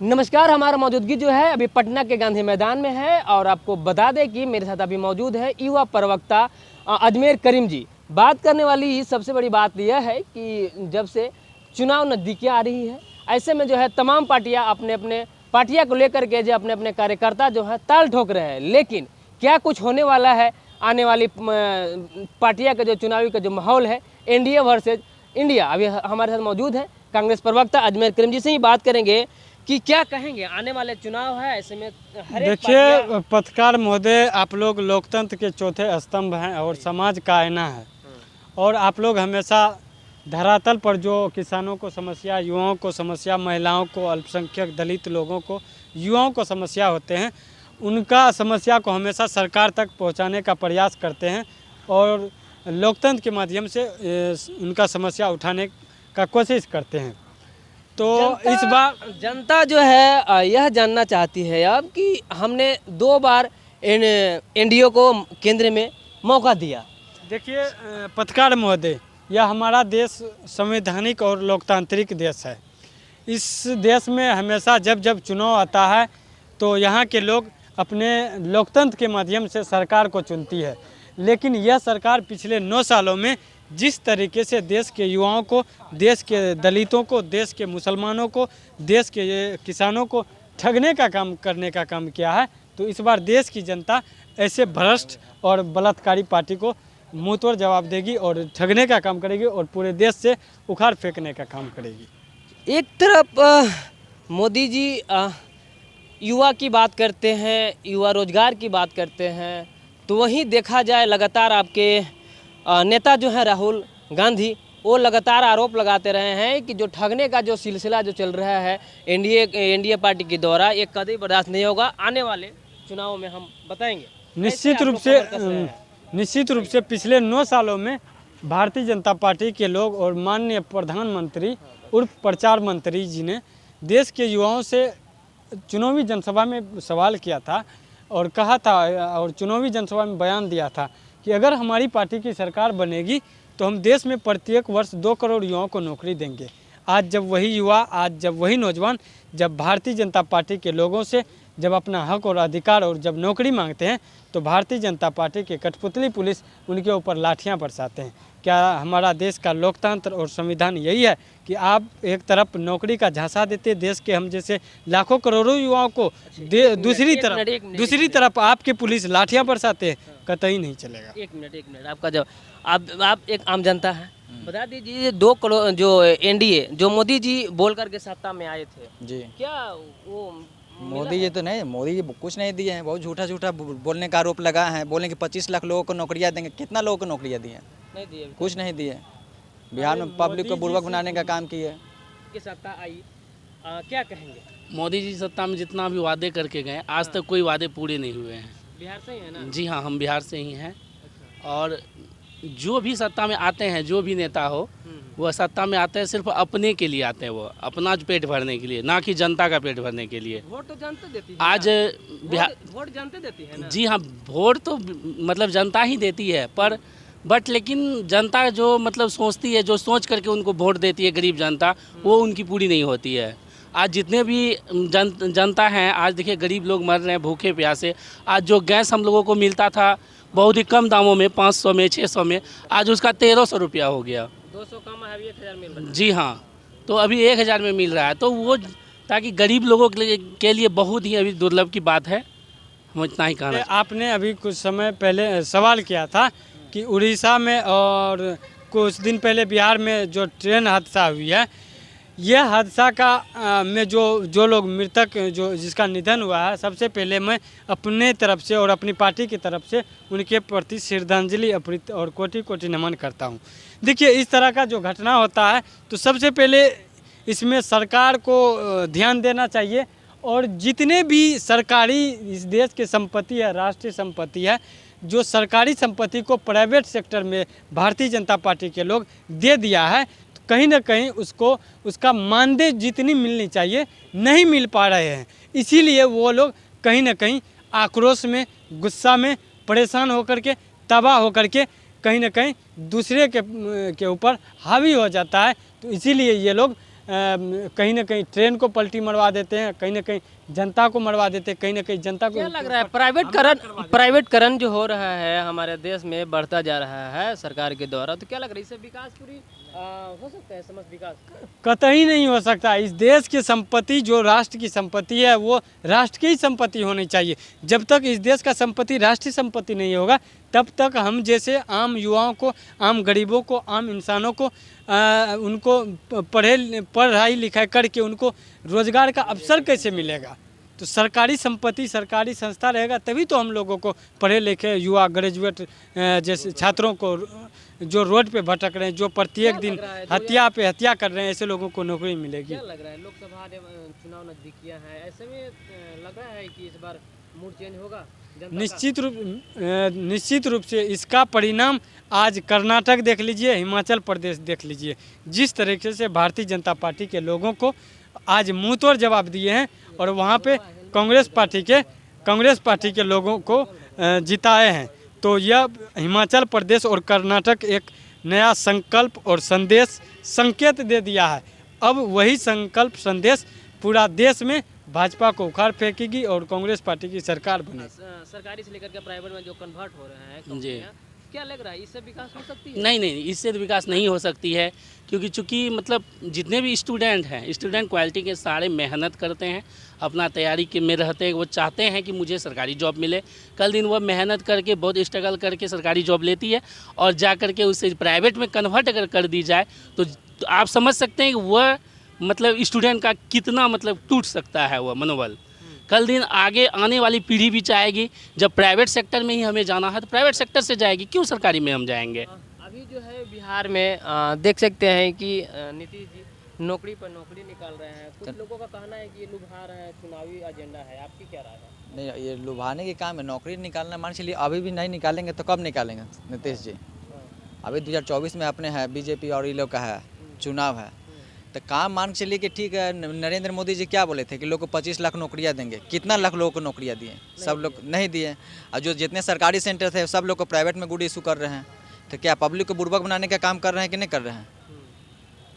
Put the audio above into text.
नमस्कार। हमारा मौजूदगी जो है अभी पटना के गांधी मैदान में है और आपको बता दें कि मेरे साथ अभी मौजूद है युवा प्रवक्ता अजमेर करीम जी। बात करने वाली सबसे बड़ी बात यह है कि जब से चुनाव नज़दीकी आ रही है, ऐसे में जो है तमाम पार्टियां अपने अपने पार्टियां को लेकर के जो अपने अपने कार्यकर्ता जो है ताल ठोक रहे हैं, लेकिन क्या कुछ होने वाला है आने वाली पार्टियां का जो चुनावी का जो माहौल है, एनडीए वर्सेज इंडिया। अभी हमारे साथ मौजूद है कांग्रेस प्रवक्ता अजमेर करीम जी से ही बात करेंगे कि क्या कहेंगे। आने वाले चुनाव है, ऐसे में देखिए पत्रकार महोदय, आप लोग लोकतंत्र के चौथे स्तंभ हैं और समाज का आईना है। और आप लोग हमेशा धरातल पर जो किसानों को समस्या, युवाओं को समस्या, महिलाओं को, अल्पसंख्यक दलित लोगों को, युवाओं को समस्या होते हैं, उनका समस्या को हमेशा सरकार तक पहुंचाने का प्रयास करते हैं और लोकतंत्र के माध्यम से उनका समस्या उठाने का कोशिश करते हैं। तो इस बार जनता जो है यह जानना चाहती है अब कि हमने 2 बार एनडीए को केंद्र में मौका दिया। देखिए पत्रकार महोदय, यह हमारा देश संवैधानिक और लोकतांत्रिक देश है। इस देश में हमेशा जब जब चुनाव आता है तो यहाँ के लोग अपने लोकतंत्र के माध्यम से सरकार को चुनती है। लेकिन यह सरकार पिछले 9 सालों में जिस तरीके से देश के युवाओं को, देश के दलितों को, देश के मुसलमानों को, देश के किसानों को ठगने का काम करने का काम किया है, तो इस बार देश की जनता ऐसे भ्रष्ट और बलात्कारी पार्टी को मुंहतोड़ जवाब देगी और ठगने का काम करेगी और पूरे देश से उखाड़ फेंकने का काम करेगी। एक तरफ मोदी जी युवा की बात करते हैं, युवा रोजगार की बात करते हैं, तो वहीं देखा जाए लगातार आपके नेता जो है राहुल गांधी, वो लगातार आरोप लगाते रहे हैं कि जो ठगने का जो सिलसिला जो चल रहा है एनडीए पार्टी के द्वारा, ये कभी बर्दाश्त नहीं होगा। आने वाले चुनावों में हम बताएंगे। निश्चित रूप से पिछले 9 सालों में भारतीय जनता पार्टी के लोग और माननीय प्रधानमंत्री उर्फ प्रचार मंत्री जी ने देश के युवाओं से चुनावी जनसभा में सवाल किया था और कहा था और चुनावी जनसभा में बयान दिया था कि अगर हमारी पार्टी की सरकार बनेगी तो हम देश में प्रत्येक वर्ष 2 करोड़ युवाओं को नौकरी देंगे। आज जब वही युवा, आज जब वही नौजवान जब भारतीय जनता पार्टी के लोगों से जब अपना हक और अधिकार और जब नौकरी मांगते हैं तो भारतीय जनता पार्टी के कठपुतली पुलिस उनके ऊपर लाठियां बरसाते हैं। क्या हमारा देश का लोकतंत्र और संविधान यही है कि आप एक तरफ नौकरी का झांसा देते देश के हम जैसे लाखों करोड़ों युवाओं को, दूसरी तरफ आपके पुलिस लाठियां बरसाते हैं? कतई नहीं चलेगा। एक मिनट आपका जब आप एक आम जनता है, बता दीजिए 2 करोड़ जो एनडीए जो मोदी जी बोल करके सत्ता में आए थे जी, क्या वो मोदी जी तो नहीं, मोदी जी कुछ नहीं दिए हैं, बहुत झूठा बोलने का आरोप लगा है। बोलें कि 25 लाख लोगों को नौकरियां देंगे, कितना लोगों को नौकरियां दी हैं? नहीं दिए, कुछ नहीं दिए। बिहार में पब्लिक को बुर्बक बनाने का काम किए। कि सत्ता आई, क्या कहेंगे? मोदी जी सत्ता में जितना भी वादे करके गए, आज तक कोई वादे पूरे नहीं हुए हैं। बिहार से ही है ना? जी हाँ, हम बिहार से ही हैं। और जो भी सत्ता में आते हैं, जो भी नेता हो, वो सत्ता में आते हैं सिर्फ अपने के लिए आते हैं, वो अपना पेट भरने के लिए, ना कि जनता का पेट भरने के लिए। वोट तो जनता देती है। आज वोट जनता देती है ना? जी हाँ, वोट तो मतलब जनता ही देती है, पर लेकिन जनता जो मतलब सोचती है, जो सोच करके उनको वोट देती है गरीब जनता, वो उनकी पूरी नहीं होती है। आज जितने भी जनता हैं, आज देखिए गरीब लोग मर रहे हैं भूखे प्यासे। आज जो गैस हम लोगों को मिलता था बहुत ही कम दामों में, 500 में, 600 में, आज उसका 1300 रुपया हो गया। 200 कम है, 1000 मिल रहा है। जी हाँ, तो अभी 1000 में मिल रहा है। तो वो ताकि गरीब लोगों के लिए बहुत ही अभी दुर्लभ की बात है। हम इतना ही कहना। आपने अभी कुछ समय पहले सवाल किया था कि उड़ीसा में और कुछ दिन पहले बिहार में जो ट्रेन हादसा हुई है, यह हादसा का में जो लोग मृतक जो जिसका निधन हुआ है, सबसे पहले मैं अपने तरफ से और अपनी पार्टी की तरफ से उनके प्रति श्रद्धांजलि और कोटि कोटि नमन करता हूं। देखिए इस तरह का जो घटना होता है तो सबसे पहले इसमें सरकार को ध्यान देना चाहिए और जितने भी सरकारी इस देश की संपत्ति है, राष्ट्रीय संपत्ति है, जो सरकारी संपत्ति को प्राइवेट सेक्टर में भारतीय जनता पार्टी के लोग दे दिया है, तो कहीं ना कहीं उसको उसका मानदेय जितनी मिलनी चाहिए नहीं मिल पा रहे हैं। इसीलिए वो लोग कहीं ना कहीं आक्रोश में, गुस्सा में, परेशान होकर के, तबाह होकर के कहीं ना कहीं दूसरे के ऊपर हावी हो जाता है। तो इसीलिए ये लोग कहीं ना कहीं ट्रेन को पलटी मरवा देते हैं, कहीं ना कहीं जनता को मरवा देते हैं, कहीं ना कहीं जनता को। क्या लग रहा है प्राइवेटकरण जो हो रहा है हमारे देश में बढ़ता जा रहा है सरकार के द्वारा, तो क्या लग रहा है इससे विकास पूरी हो सकता है, समस्त विकास? कतई नहीं हो सकता। इस देश की संपत्ति जो राष्ट्र की संपत्ति है वो राष्ट्र की ही संपत्ति होनी चाहिए। जब तक इस देश का संपत्ति राष्ट्रीय संपत्ति नहीं होगा तब तक हम जैसे आम युवाओं को, आम गरीबों को, आम इंसानों को उनको पढ़ाई लिखाई करके उनको रोजगार का अवसर कैसे मिलेगा? तो सरकारी संपत्ति, सरकारी संस्था रहेगा तभी तो हम लोगों को पढ़े लिखे युवा ग्रेजुएट जैसे छात्रों को जो रोड पे भटक रहे हैं, जो प्रत्येक दिन हत्या पे हत्या कर रहे हैं, ऐसे लोगों को नौकरी मिलेगी। क्या लग रहा है लोकसभा चुनाव नजदीकियां हैं, ऐसे में लग रहा है कि इस बार मूड चेंज होगा? निश्चित रूप से इसका परिणाम आज कर्नाटक देख लीजिए, हिमाचल प्रदेश देख लीजिए, जिस तरीके से भारतीय जनता पार्टी के लोगों को आज मुंह तोड़ जवाब दिए हैं और वहाँ पे कांग्रेस पार्टी के लोगों को जिताए हैं। तो यह हिमाचल प्रदेश और कर्नाटक एक नया संकल्प और संदेश संकेत दे दिया है। अब वही संकल्प संदेश पूरा देश में भाजपा को उखाड़ फेंकेगी और कांग्रेस पार्टी की सरकार बनेगी। सरकारी से लेकर के प्राइवेट में जो कन्वर्ट हो रहे हैं कंपनियां, क्या लग रहा है इससे विकास हो सकती है? नहीं, इससे तो विकास नहीं हो सकती है, क्योंकि चूँकि मतलब जितने भी स्टूडेंट हैं, स्टूडेंट क्वालिटी के सारे मेहनत करते हैं, अपना तैयारी के में रहते हैं, वो चाहते हैं कि मुझे सरकारी जॉब मिले। कल दिन वो मेहनत करके बहुत स्ट्रगल करके सरकारी जॉब लेती है और जा करके उसे प्राइवेट में कन्वर्ट अगर कर दी जाए तो आप समझ सकते हैं कि वह मतलब स्टूडेंट का कितना मतलब टूट सकता है वह मनोबल। कल दिन आगे आने वाली पीढ़ी भी चाहेगी जब प्राइवेट सेक्टर में ही हमें जाना है तो प्राइवेट सेक्टर से जाएगी, क्यों सरकारी में हम जाएंगे? अभी जो है बिहार में देख सकते हैं कि नीतीश जी नौकरी पर नौकरी निकाल रहे हैं। कुछ लोगों का कहना है कि ये लुभा रहे हैं, चुनावी एजेंडा है, आपकी क्या राय है? नहीं, ये लुभाने के काम है, नौकरी निकालना मान चलिए अभी भी नहीं निकालेंगे तो कब निकालेंगे नीतीश जी? अभी 2024 में अपने है बीजेपी और ये लोग का है चुनाव है, तो काम मान चलिए कि ठीक है। नरेंद्र मोदी जी क्या बोले थे कि लोग को 25 लाख नौकरियां देंगे, कितना लाख लोगों को नौकरियां दिए? सब लोग नहीं दिए। और जो जितने सरकारी सेंटर थे सब लोग को प्राइवेट में गुड इशू कर रहे हैं, तो क्या पब्लिक को बुर्बक बनाने का काम कर रहे हैं कि नहीं कर रहे हैं?